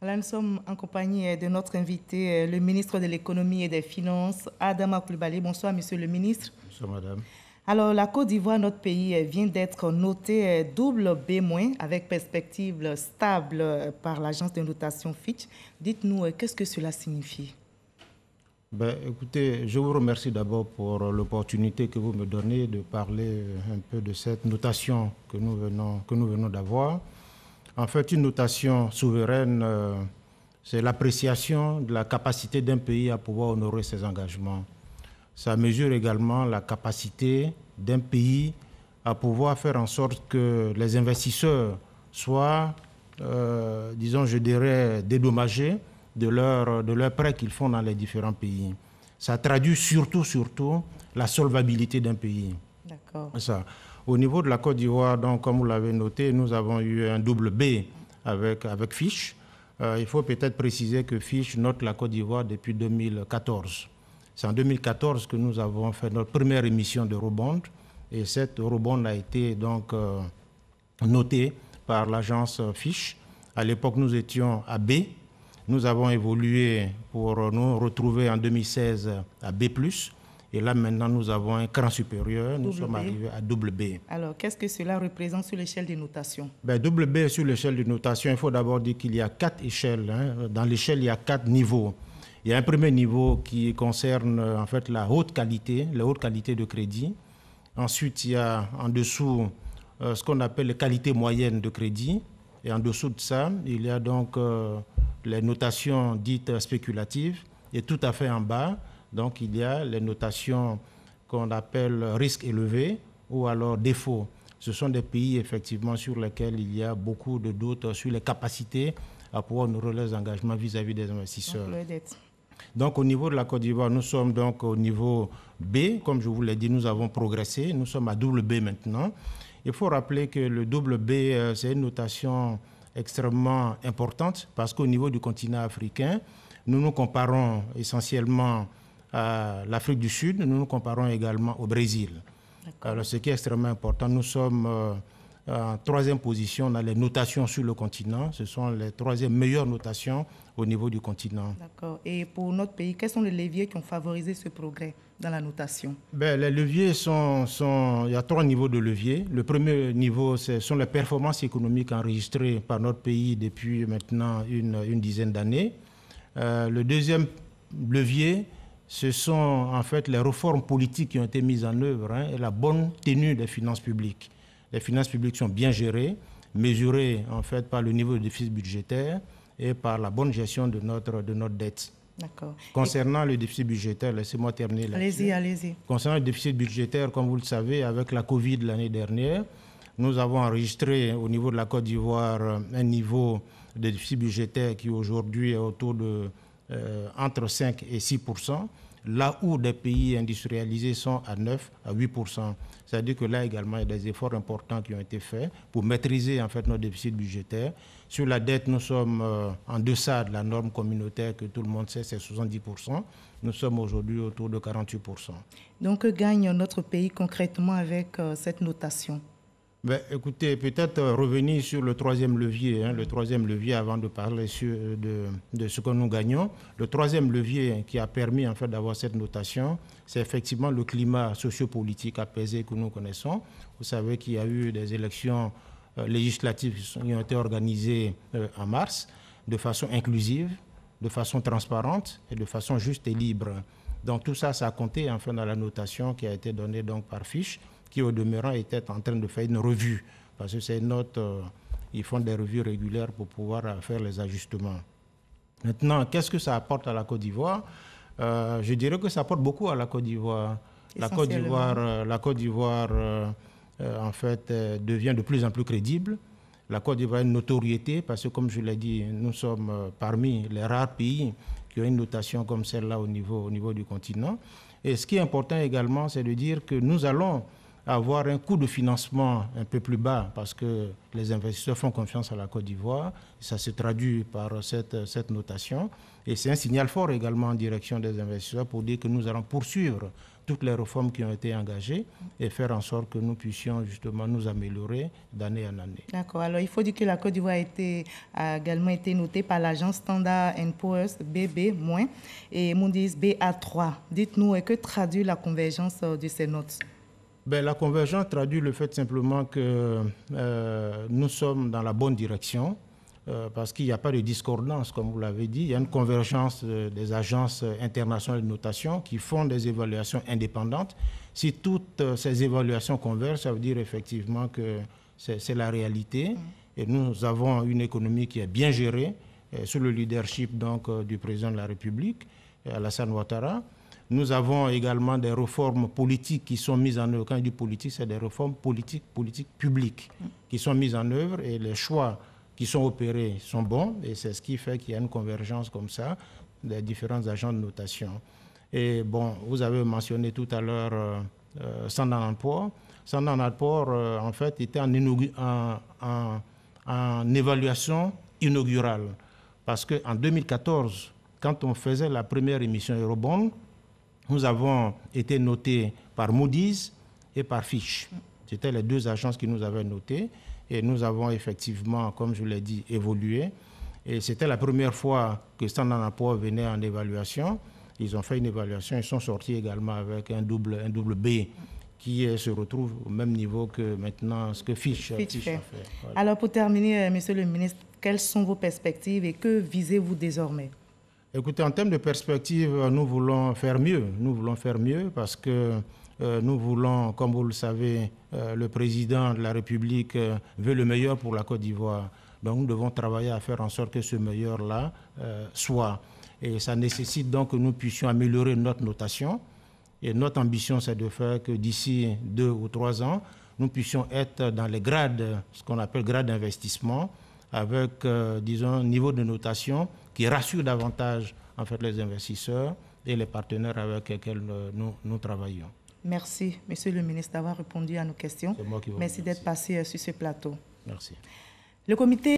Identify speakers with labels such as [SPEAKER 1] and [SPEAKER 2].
[SPEAKER 1] Là, nous sommes en compagnie de notre invité, le ministre de l'Économie et des Finances, Adama Coulibaly. Bonsoir, monsieur le ministre.
[SPEAKER 2] Bonsoir, madame.
[SPEAKER 1] Alors, la Côte d'Ivoire, notre pays, vient d'être noté double B- avec perspective stable par l'agence de notation Fitch. Dites-nous, qu'est-ce que cela signifie?
[SPEAKER 2] Ben, écoutez, je vous remercie d'abord pour l'opportunité que vous me donnez de parler un peu de cette notation que nous venons d'avoir. En fait, une notation souveraine, c'est l'appréciation de la capacité d'un pays à pouvoir honorer ses engagements. Ça mesure également la capacité d'un pays à pouvoir faire en sorte que les investisseurs soient, disons, je dirais, dédommagés de leurs prêts qu'ils font dans les différents pays. Ça traduit surtout la solvabilité d'un pays.
[SPEAKER 1] D'accord.
[SPEAKER 2] Ça. Au niveau de la Côte d'Ivoire, donc, comme vous l'avez noté, nous avons eu un double B avec Fitch. Il faut peut-être préciser que Fitch note la Côte d'Ivoire depuis 2014. C'est en 2014 que nous avons fait notre première émission d'Eurobond. Et cette Eurobond a été donc notée par l'agence Fitch. À l'époque, nous étions à B. Nous avons évolué pour nous retrouver en 2016 à B+. Et là, maintenant, nous avons un cran supérieur. Nous sommes arrivés à double B.
[SPEAKER 1] Alors, qu'est-ce que cela représente sur l'échelle des notations?
[SPEAKER 2] Double B sur l'échelle de notation, il faut d'abord dire qu'il y a 4 échelles. Dans l'échelle, il y a 4 niveaux. Il y a un premier niveau qui concerne en fait la haute qualité de crédit. Ensuite, il y a en dessous ce qu'on appelle les qualités moyennes de crédit. Et en dessous de ça, il y a donc les notations dites spéculatives. Et tout à fait en bas, donc il y a les notations qu'on appelle risque élevé ou alors défaut. Ce sont des pays effectivement sur lesquels il y a beaucoup de doutes sur les capacités à pouvoir honorer leurs engagements vis-à-vis des investisseurs. Donc au niveau de la Côte d'Ivoire, nous sommes donc au niveau B. Comme je vous l'ai dit, nous avons progressé. Nous sommes à double B maintenant. Il faut rappeler que le double B, c'est une notation extrêmement importante parce qu'au niveau du continent africain, nous nous comparons essentiellement à l'Afrique du Sud, nous nous comparons également au Brésil. Alors, ce qui est extrêmement important, nous sommes en troisième position dans les notations sur le continent. Ce sont les troisièmes meilleures notations au niveau du continent.
[SPEAKER 1] D'accord. Et pour notre pays, quels sont les leviers qui ont favorisé ce progrès dans la notation?
[SPEAKER 2] Les leviers il y a 3 niveaux de leviers. Le premier niveau, ce sont les performances économiques enregistrées par notre pays depuis maintenant une dizaine d'années. Le deuxième levier, ce sont en fait les réformes politiques qui ont été mises en œuvre et la bonne tenue des finances publiques. Les finances publiques sont bien gérées, mesurées en fait par le niveau de déficit budgétaire et par la bonne gestion de notre dette.
[SPEAKER 1] D'accord.
[SPEAKER 2] Concernant le déficit budgétaire, laissez-moi terminer là-dessus.
[SPEAKER 1] Allez-y.
[SPEAKER 2] Concernant le déficit budgétaire, comme vous le savez, avec la Covid l'année dernière, nous avons enregistré au niveau de la Côte d'Ivoire un niveau de déficit budgétaire qui aujourd'hui est autour de entre 5 et 6%, là où des pays industrialisés sont à 9 à 8%. C'est-à-dire que là également, il y a des efforts importants qui ont été faits pour maîtriser en fait notre déficit budgétaire. Sur la dette, nous sommes en deçà de la norme communautaire que tout le monde sait, c'est 70%. Nous sommes aujourd'hui autour de 48%.
[SPEAKER 1] Donc, que gagne notre pays concrètement avec cette notation?
[SPEAKER 2] Écoutez, peut-être revenir sur le troisième levier, le troisième levier avant de parler de ce que nous gagnons. Le troisième levier qui a permis en fait d'avoir cette notation, c'est effectivement le climat sociopolitique apaisé que nous connaissons. Vous savez qu'il y a eu des élections législatives qui ont été organisées en mars de façon inclusive, de façon transparente et de façon juste et libre. Donc tout ça, ça a compté enfin dans la notation qui a été donnée donc par Fitch, qui au demeurant était en train de faire une revue, parce que c'est une note, ils font des revues régulières pour pouvoir faire les ajustements. Maintenant, qu'est-ce que ça apporte à la Côte d'Ivoire? Je dirais que ça apporte beaucoup à la Côte d'Ivoire. La Côte d'Ivoire en fait, devient de plus en plus crédible. La Côte d'Ivoire a une notoriété, parce que comme je l'ai dit, nous sommes parmi les rares pays qui ont une notation comme celle-là au niveau du continent. Et ce qui est important également, c'est de dire que nous allons avoir un coût de financement un peu plus bas parce que les investisseurs font confiance à la Côte d'Ivoire. Ça se traduit par cette notation. Et c'est un signal fort également en direction des investisseurs pour dire que nous allons poursuivre toutes les réformes qui ont été engagées et faire en sorte que nous puissions justement nous améliorer d'année en année.
[SPEAKER 1] D'accord. Alors, il faut dire que la Côte d'Ivoire a également été notée par l'agence Standard & Poor's BB- et Moody's BA3. Dites-nous, que traduit la convergence de ces notes?
[SPEAKER 2] Ben, la convergence traduit le fait simplement que nous sommes dans la bonne direction parce qu'il n'y a pas de discordance, comme vous l'avez dit. Il y a une convergence des agences internationales de notation qui font des évaluations indépendantes. Si toutes ces évaluations convergent, ça veut dire effectivement que c'est la réalité. Et nous avons une économie qui est bien gérée sous le leadership donc, du président de la République, Alassane Ouattara. Nous avons également des réformes politiques qui sont mises en œuvre. Quand je dis politique, c'est des réformes politiques publiques qui sont mises en œuvre et les choix qui sont opérés sont bons et c'est ce qui fait qu'il y a une convergence comme ça des différents agents de notation. Et bon, vous avez mentionné tout à l'heure Standard & Poor's. Standard & Poor's, en fait, était en évaluation inaugurale parce qu'en 2014, quand on faisait la première émission Eurobond, nous avons été notés par Moody's et par Fitch. C'était les deux agences qui nous avaient notés. Et nous avons effectivement, comme je l'ai dit, évolué. Et c'était la première fois que Standard & Poor's venait en évaluation. Ils ont fait une évaluation. Ils sont sortis également avec un double B qui se retrouve au même niveau que maintenant ce que Fitch a fait.
[SPEAKER 1] Voilà. Alors pour terminer, Monsieur le ministre, quelles sont vos perspectives et que visez-vous désormais?
[SPEAKER 2] Écoutez, en termes de perspective, nous voulons faire mieux. Nous voulons faire mieux parce que nous voulons, comme vous le savez, le président de la République veut le meilleur pour la Côte d'Ivoire. Donc nous devons travailler à faire en sorte que ce meilleur-là soit. Et ça nécessite donc que nous puissions améliorer notre notation. Et notre ambition, c'est de faire que d'ici 2 ou 3 ans, nous puissions être dans les grades, ce qu'on appelle grades d'investissement, avec, disons, un niveau de notation qui rassure davantage en fait, les investisseurs et les partenaires avec lesquels nous travaillons.
[SPEAKER 1] Merci, Monsieur le ministre, d'avoir répondu à nos questions.
[SPEAKER 2] C'est moi qui vous
[SPEAKER 1] Merci d'être passé sur ce plateau.
[SPEAKER 2] Merci.
[SPEAKER 1] Le comité